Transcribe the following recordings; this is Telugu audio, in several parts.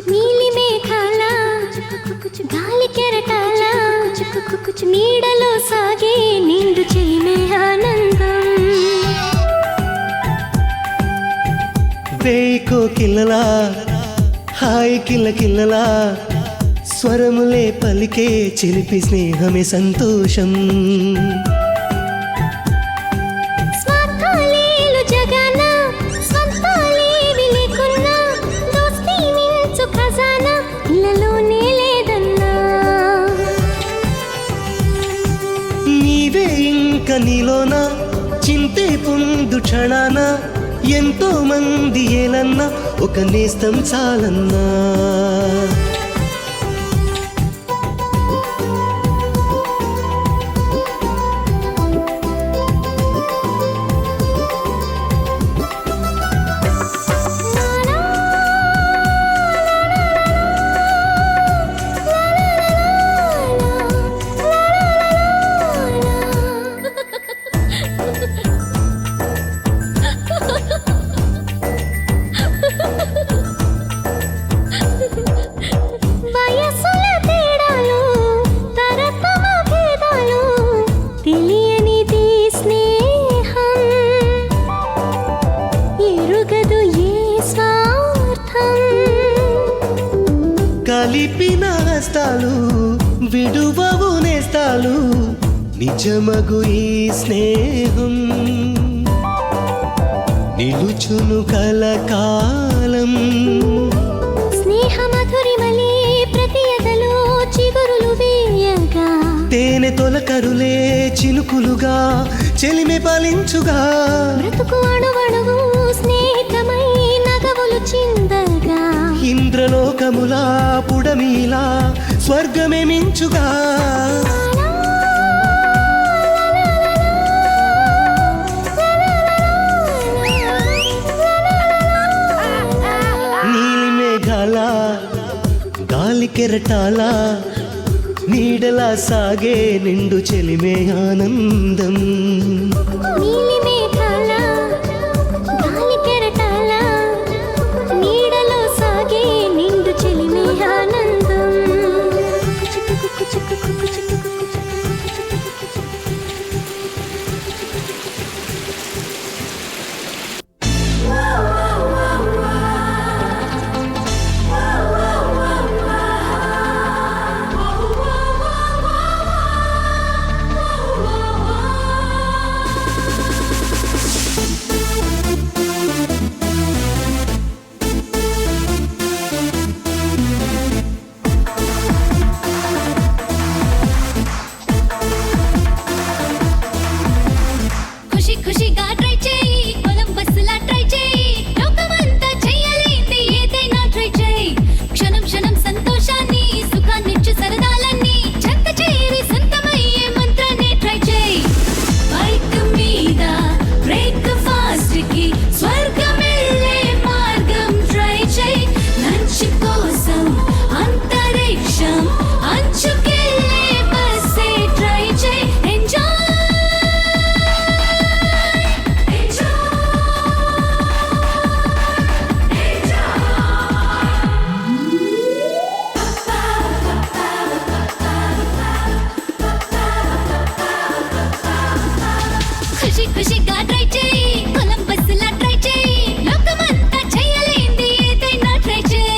నీలి మేఘాల గాలి కెరటాల నీడలో సాగే నిండు చెలిమే ఆనందం వేయి కోకిలలా హాయ్ కిల్ల కిల్లలా స్వరములే పలికే చిలిపి స్నేహమే సంతోషం స్వార్థాలేలు జగన స్వంతాలేవి లేకున్నా దోస్తీ మించు ఖజానా ఇళ్ళలోనే లేదన్నా నీవే ఇంక నీలోన చింతే పొందు క్షణాన ఎంతో మంది ఏలన్నా ఒక నేస్తం చాలన్నా వయసుల తేడాలు తరతమ భేదాలు తెలియనిది స్నేహం ఎరుగదు ఏ స్వార్థం కలిపిన హస్తాలు విడువవు నేస్తాలు నిజమగు ఈ స్నేహం నిలుచును కలకాలం స్నేహ మధురిమలే ప్రతి ఎదలో చిగురులు వేయగా తేనె తొలకరులే చినుకులుగా చెలిమె పాలించుగా బ్రతుకు అణువణువు స్నేహితమై నగవులు చిందగా ఇంద్రలోకములా పుడమిలా స్వర్గమే మించుగా నీలి మేఘాల గాలి కెరటాల నీడలా సాగే నిండు చెలిమే ఆనందం నీలి మేఘాల గాలి కెరటాల నీడలో సాగే నిండు చెలిమే ఆనందం ఖుషి ఖుషిగా ట్రై చేయి కొలంబస్ లా ట్రై చేయి లోకమంతా చెయ్యలేంది ఏదైనా ట్రై చేయి క్షణం క్షణం సంతోషాన్ని సుఖాన్నిచ్చు సరదాలన్నీ చెత్త చేరి సొంతమయ్యే మంత్రాన్ని ట్రై చేయి బైక్ మీద బ్రేక్ ఫాస్ట్ కి స్వర్గమెళ్ళే మార్గం ట్రై చేయి లంచ్ కోసం అంతరిక్షం అంచుకెళ్ళే బస్సే ట్రై చేయి ఎంజాయ్ ఖుషి ఖుషిగా ట్రై చేయి కొలంబస్ లా ట్రై చేయి లోకమంతా చెయ్యలేంది ఏదైనా ట్రై చేయి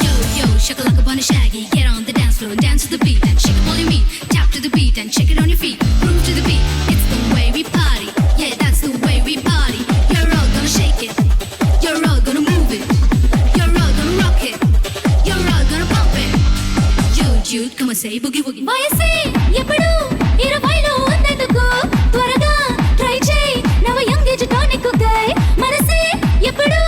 Yo, yo, shake like a bunny shaggy. Get on the dance floor, dance to the beat and shake it all you meet. Tap to the beat and shake it on your feet. Groove to the beat, it's the way we party. Yeah, that's the way we party. You're all gonna shake it. You're all gonna move it. You're all gonna rock it. You're all gonna pump it. Jude, come on, say boogie woogie. వయసే ఎప్పుడు 20లో ఉన్నందుకు త్వరగా ట్రై చేయి నవ యంగ్ ఏజ్ టానిక్ గై మనసే ఎప్పుడు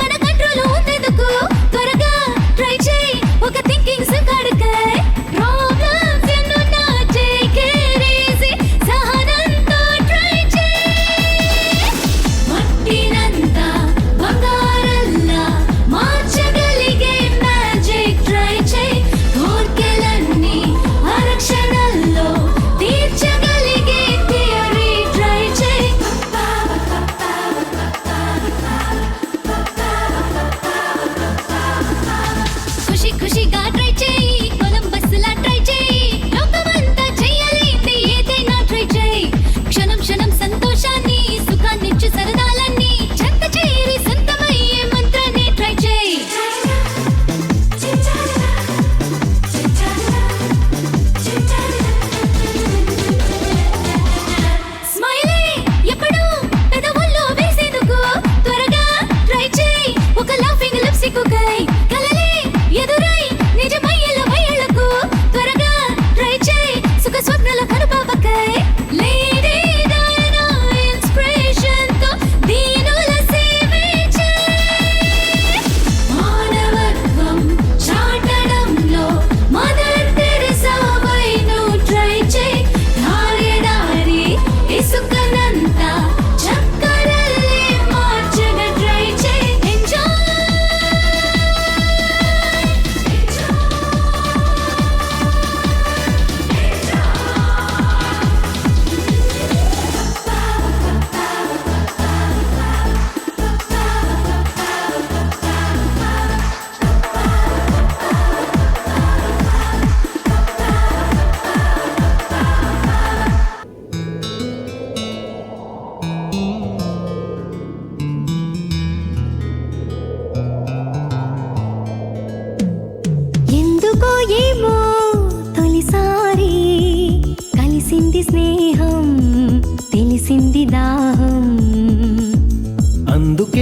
మన కంట్రోల్ ఉన్నందుకు త్వరగా ట్రై చేయి ఒక థింకింగ్ సుఖాడుకై ప్రాబ్లమ్స్ ఎన్నున్నా టేక్ ఇట్ ఈజీ సహనంతో ట్రై చేయి మట్టినంతా బంగారంలా మార్చగలిగే మ్యాజిక్ ట్రై చేయి కోర్కెలన్నీ అరక్షణల్లో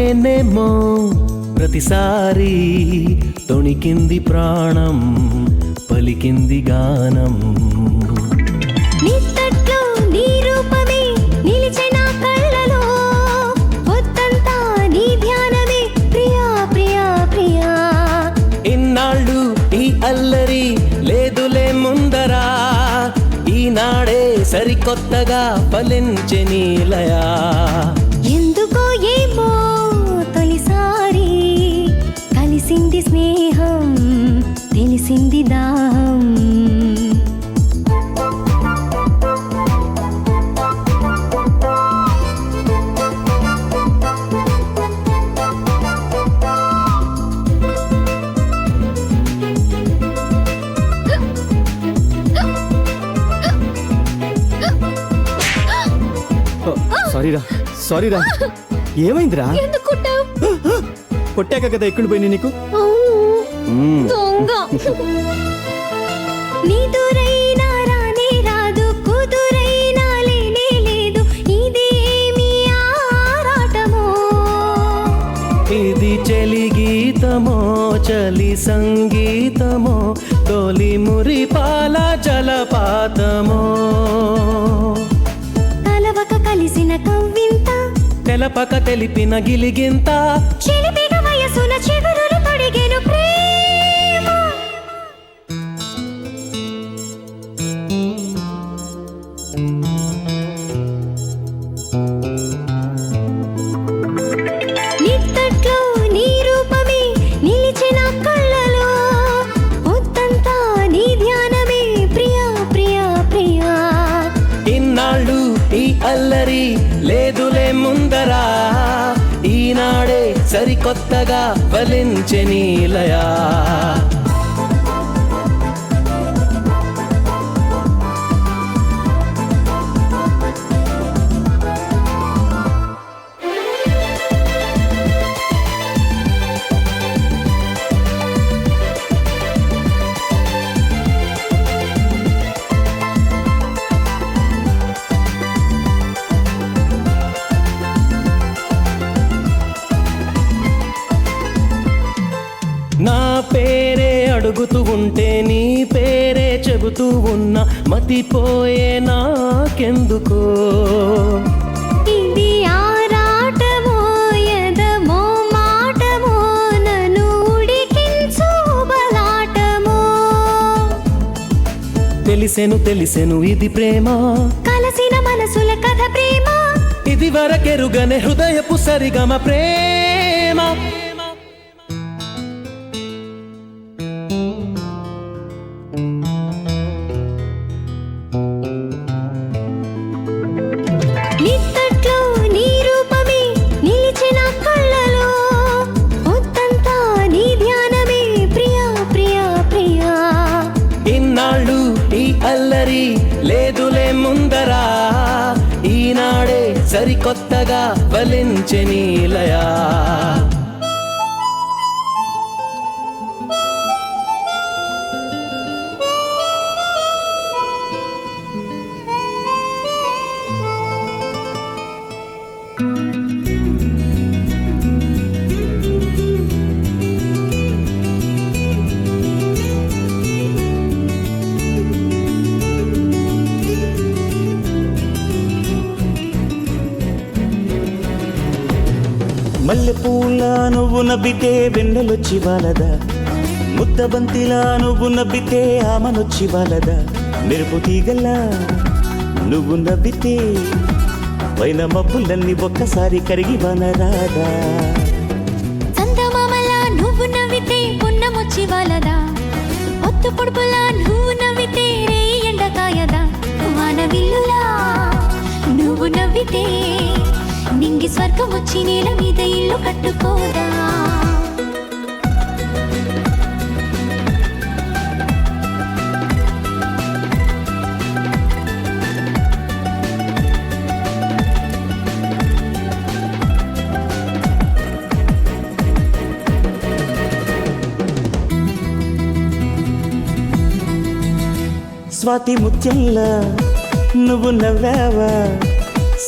నేనేమో ప్రతిసారి తొణికింది ప్రాణం పలికింది గానం నిత్తట్లో నీ రూపమే నిలిచే నా కళ్ళలో పొద్దంతా నీ ధ్యానమే ప్రియా ప్రియా ప్రియా ఇన్నాళ్ళు ఈ అల్లరి లేదులే ముందరా ఈనాడే సరికొత్తగా ఫలించే నీలయా ఎందుకో ఏమో తొలిసారి కలిసింది స్నేహం తెలిసింది దాహం సారీరా ఏమైందిరా కొట్టాక కదా ఎక్కడ పోయినా నీకు నీదురైనా రానే రాదు కుదురైనా లేనే లేదు ఇది ఏమి ఆరాటమో ఇది చలి గీతమో చలి సంగీతమో తొలి మురిపాల జలపాతమో తలవక కలిసిన కవ్వింత తెలపక తెలిపిన గిలిగింత చిలిపిన వయసున చిగురులు తొడిగెను ప్రేమ నిత్తట్లో నీ రూపమే నిలిచిన కళ్ళలో పొద్దంతా నీ ధ్యానమే ప్రియా ప్రియా ప్రియా ఇన్నాళ్ళు ఈ అల్లరి లేదులే ముందరా ఈనాడే సరికొత్తగా ఫలించే నీలయా నా పేరే అడుగుతూ ఉంటే నీ పేరే చెబుతూ ఉన్నా మతిపోయే నాకెందుకో ఇది ఆరాటమో ఎదమో మాటమో నన్ను ఉడికించు బలాటమో తెలిసెను ఇది ప్రేమ కలసిన మనసుల కథ ప్రేమ ఇది వరకెరుగనే హృదయపు సరిగమ ప్రేమ నిత్తట్లో నీ రూపమే నిలిచిన కళ్ళలో పొద్దంతా నీ ధ్యానమే ప్రియా ప్రియా ప్రియా ఇన్నాళ్ళు ఈ అల్లరి లేదులే ముందరా ఈనాడే సరికొత్తగా ఫలించే నీలయా మల్లెపూల నువ్వు నవ్వితే వెన్నెలొచ్చి వాలదా ముద్దబంతిలా నువ్వు నవ్వితే ఆమనొచ్చి వాలదా మెరుపు తీగల్లా నువ్వు నవ్వితే పైన మబ్బులన్నీ ఒక్కసారి కరిగి వనరాదా చందమామలా నువ్వు నవ్వితే పున్నమొచ్చి వాలదా ఒత్తు పొడుపులా నువ్వు నవ్వితే రే ఎండకాయదా వానవిల్లులా నువ్వు నవ్వితే నింగి స్వర్గం వచ్చి నేల మీద ఇల్లు కట్టుకోదా స్వాతి ముత్యంలా నువ్వు నవ్వావా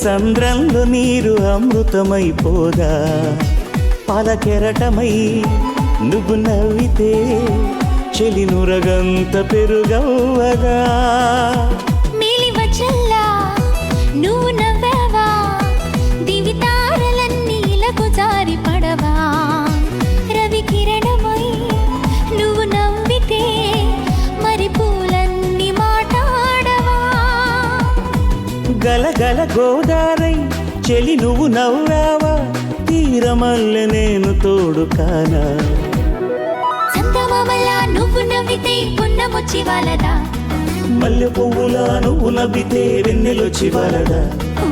సంద్రంలో నీరు అమృతమైపోదా పాలకెరటమై నువ్వు నవ్వితే చెలి నురగంత పెరుగవ్వగా. మేలి వచ్చల్లా నువ్వు నవ్వావా, దివితారలన్నీ ఇలకు జారి పడవా. రవి కిరణమై నువ్వు నవ్వితే మరి పూలన్నీ మాట్లాడవా. గలగల గోదారై చెలి నువ్వు నవ్వావా, తీరమల్లె నేను తోడు కానా. చందమామలా నువ్వు నవ్వితే పున్నమొచ్చి వాలదా, మల్లె పువ్వులా నువ్వు నవ్వితే వెన్నెలొచ్చి వాలదా.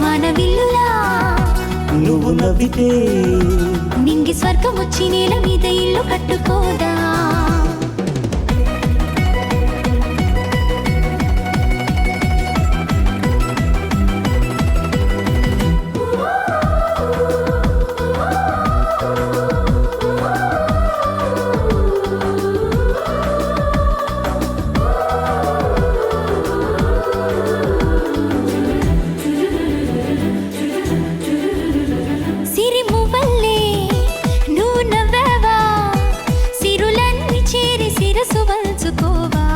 వానవిల్లులా నువ్వు నవ్వితే నింగి స్వర్గం వచ్చి నేల మీద ఇల్లు కట్టుకోదా. సిరిమువల్లే నువ్వు నవ్వావా, సిరులన్నీ చేరి శిరసు వంచుకోవా.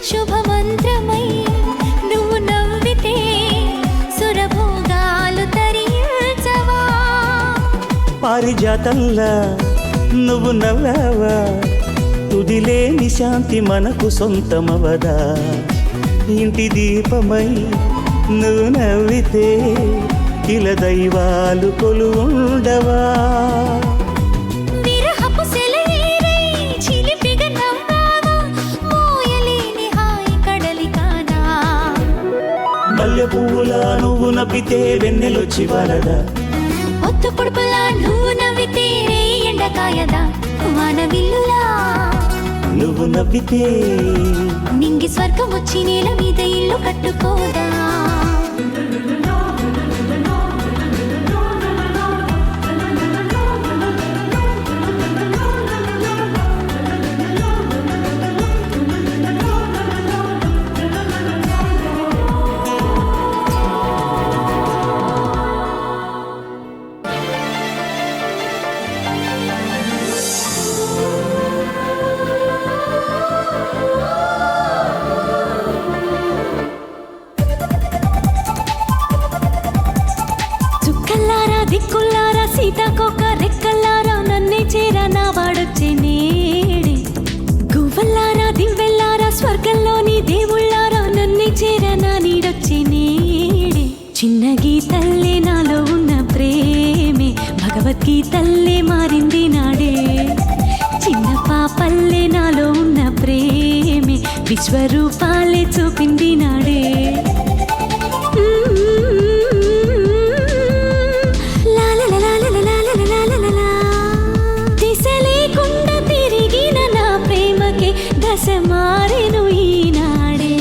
శుభమంత్రమై నువ్వు నవ్వితే సురభోగాలు తరించవా. పారిజాతంలా నువ్వు నవ్వావా, తుదిలేని శాంతి మనకు సొంతమవదా. ఇంటి దీపమై నువ్వు నవ్వితే ఇలా దైవాలు కొలువుండవా. విరహపు సెలయేరై చిలిపిగా నవ్వావా, మోయలేని హాయి కడలి కానా. మల్లె పువ్వులా నువ్వు నవ్వితే వెన్నెలొచ్చి వాలదా. ఒత్తు పొడుపులా నువ్వు నవ్వితే రే ఎండకాయదా. వానవిల్లులా నువ్వు నవ్వితే నింగి స్వర్గం వచ్చి నేల మీద ఇల్లు కట్టుకోదా. చుక్కల్లారా దిక్కుల్లారా సీతాకోక రెక్కల్లారా నన్నే చేరా నా వాడొచ్చే నేడే. గువ్వల్లారా దివ్వెల్లారా స్వర్గంలోని దేవుళ్ళారా నన్నే చేరా నా నీడొచ్చే నేడే. చిన్న గీతల్లే నాలో ఉన్న ప్రేమే భగవద్గీతల్లే మారింది నాడే. చిన్న పాపల్లే నాలో ఉన్న ప్రేమే విశ్వరూపాలే చూపింది నాడే. మారెను ఈనాడే.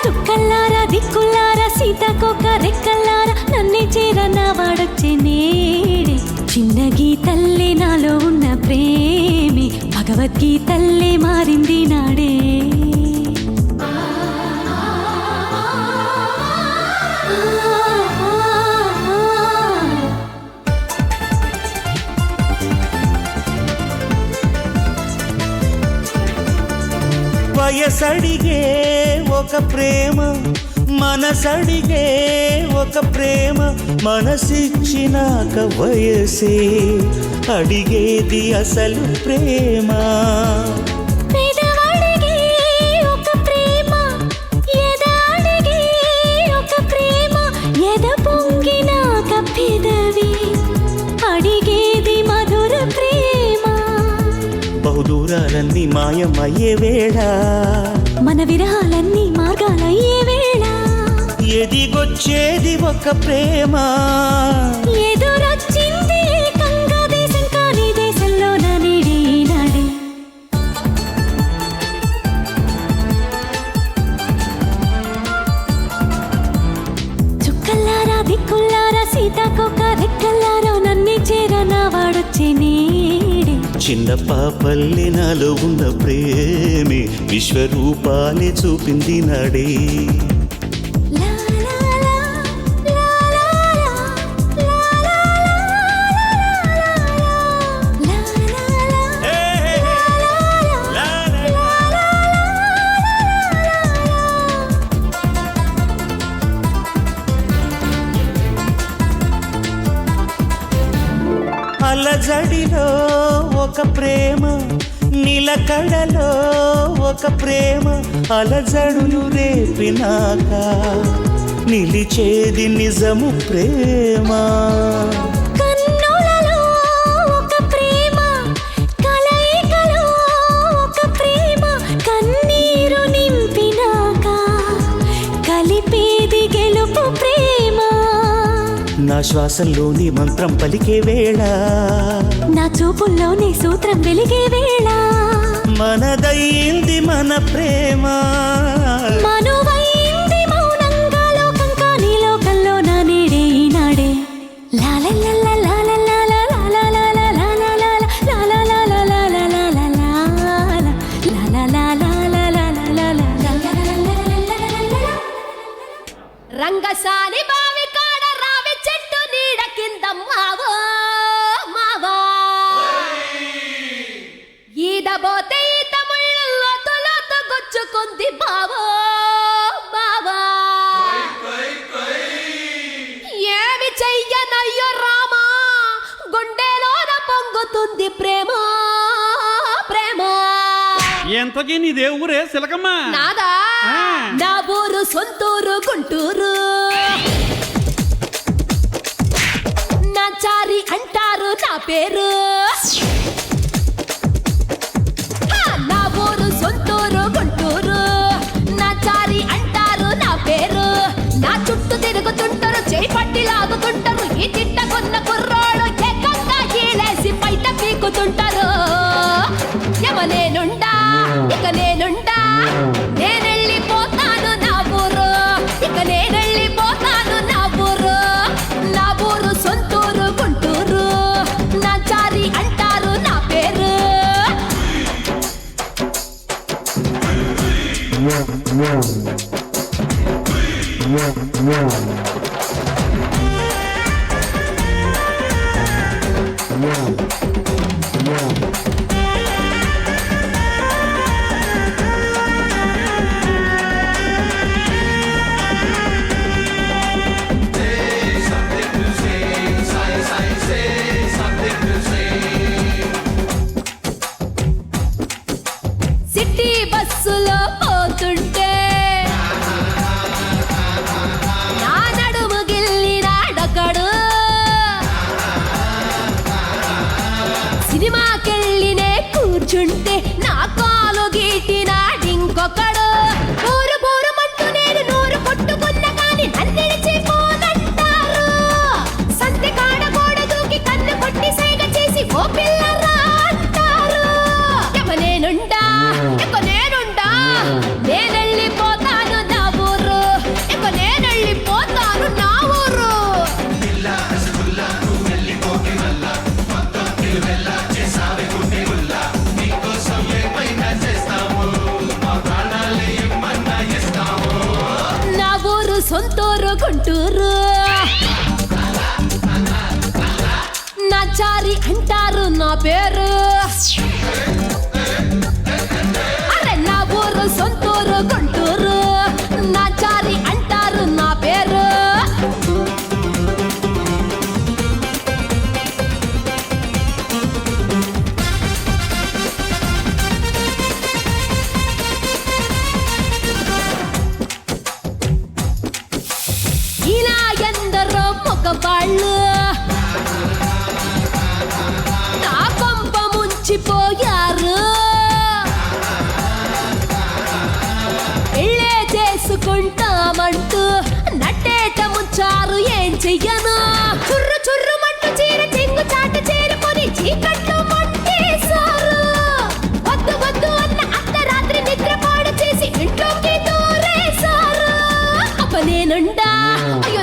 చుక్కల్లారా దిక్కుల్లారా సీతాకోక రెక్కల్లారా నన్నే చేరా నా వాడొచ్చే నేడే. చిన్న గీతల్లే నాలో ఉన్న ప్రేమే భగవద్గీతల్లే మారింది నాడే. వయసడిగే ఒక ప్రేమ, మనసడిగే ఒక ప్రేమ. మనసిచ్చినాక వయసే అడిగేది అసలు ప్రేమ. పెదవడిగే ఒక ప్రేమ, ఎదడిగే ఒక ప్రేమ. ఎద పొంగినాక పెదవి అడిగేది మధుర ప్రేమ. బహుదూరాలన్నీ మాయమయ్యే వేళ, మన విరహాలన్నీ మార్గాలయ్యే వేళ. ఎదిగొచ్చేది ఒక ప్రేమ. ఎదురొచ్చింది ఏకంగా దేశం కాని దేశంలో నీడే నాడే. చుక్కల్లారా దిక్కుల్లారా సీతాకోక రెక్కల్లారా నన్నే చేరా నా వాడొచ్చే నేడే. చిన్న పాపల్లి నాలో ఉన్న ప్రేమే విశ్వరూపాలే చూపింది నాడే. లా లా లా లా లా లా లా లా లా లా అలజడిలో ఒక ప్రేమ, నిలకడలో ఒక ప్రేమ, అలజడులు రేపినాక నిలిచేది నిజము ప్రేమ. కన్నులలో ఒక ప్రేమ, కలయికలో ఒక ప్రేమ, కన్నీరు నింపినాక కలిపేది గెలుపు ప్రేమ. నా శ్వాసంలోని మంత్రం పలికే వేళ, నా చూపుల్లోని సూత్రం వెలిగే వేళ, మనదయ్యింది మన ప్రేమ. మనువైంది మౌనంగా లోకం కాని లోకంలో నా నేడే ఈనాడే. లాలలల లాలలల లాలలల లాలలల లాలలల లాలలల. రంగసాని బావి కాడ రావి చెట్టు నీడ కింద మావో మావా, ఈదబోతే ఈత ముళ్ళు లోతులోతు గుచ్చుకుంది బావో బావా. ఏమి చెయ్యనయ్యో రామా, గుండెలోన పొంగుతుంది ప్రేమ ప్రేమ. ఎంతకీ నీ దేవురే సిలకమ్మ? నాదా నా ఊరు సొంతూరు గుంటూరు, నా చారి అంటారు నా పేరు. నా ఊరు సొంతూరు గుంటూరు, నా చారి అంటారు నా పేరు. నా చుట్టూ తిరుగుతుంటారు, చేయి పట్టి లాగుతుంటారు, ఈ తిట్టకున్న కుర్రోడు ఏకంగా గీలేసి బయట పీకుతుంటారు. నేనుండా ఇక నేనుండా, నేనెళ్ళిపోతాను నా ఊరు, ఇక నేనెళ్ళిపోతాను నా ఊరు. నా ఊరు సొంతూరు గుంటూరు, నా చారి అంటారు నా పేరు. సిటీ బస్సులో పోతుంటే నా నడుము గిల్లినాడొకడు, సినిమాకెళ్ళినే కూర్చుంటే నా కాలు గీటినాడింకొకడు. ఊరు బోరుమంటూ నేను నూరు కొట్టుకున్న కాని నన్నిడిచిపోనంటారు. సంతె కాడ గోడ దూకి కన్ను కొట్టి సైగ చేసి ఓ పిల్లరా అంటారు. నేనుండా ఇక నేనుండా, నేనెళ్ళిపోతాను నా ఊరు, ఇక నేనెళ్ళిపోతాను నా ఊరు. నా ఊరు సొంతూరు గుంటూరు, నా చారి అంటారు నా పేరు. అరే నా ఊరు సొంతూరు గుంటూరు, నా చారి అంటారు నా పేరు. ఇలా ఎందరో మగవాళ్ళు నా కొంప ముంచిపోయారు. ఇళ్ళే చేసుకుంటామంటూ నట్టేట ముచ్చారు, ఏం చెయ్యను. చుర్రు చుర్రు మంటూ చీర చెంగు చాట చేరుకొని చీకట్లు మంటేశారు. వద్దు వద్దు అన్న అర్ధరాత్రి నిద్రపాడు చేసి ఇంట్లోకి దూరేశారు. అప్ప నేనుండా అయ్యో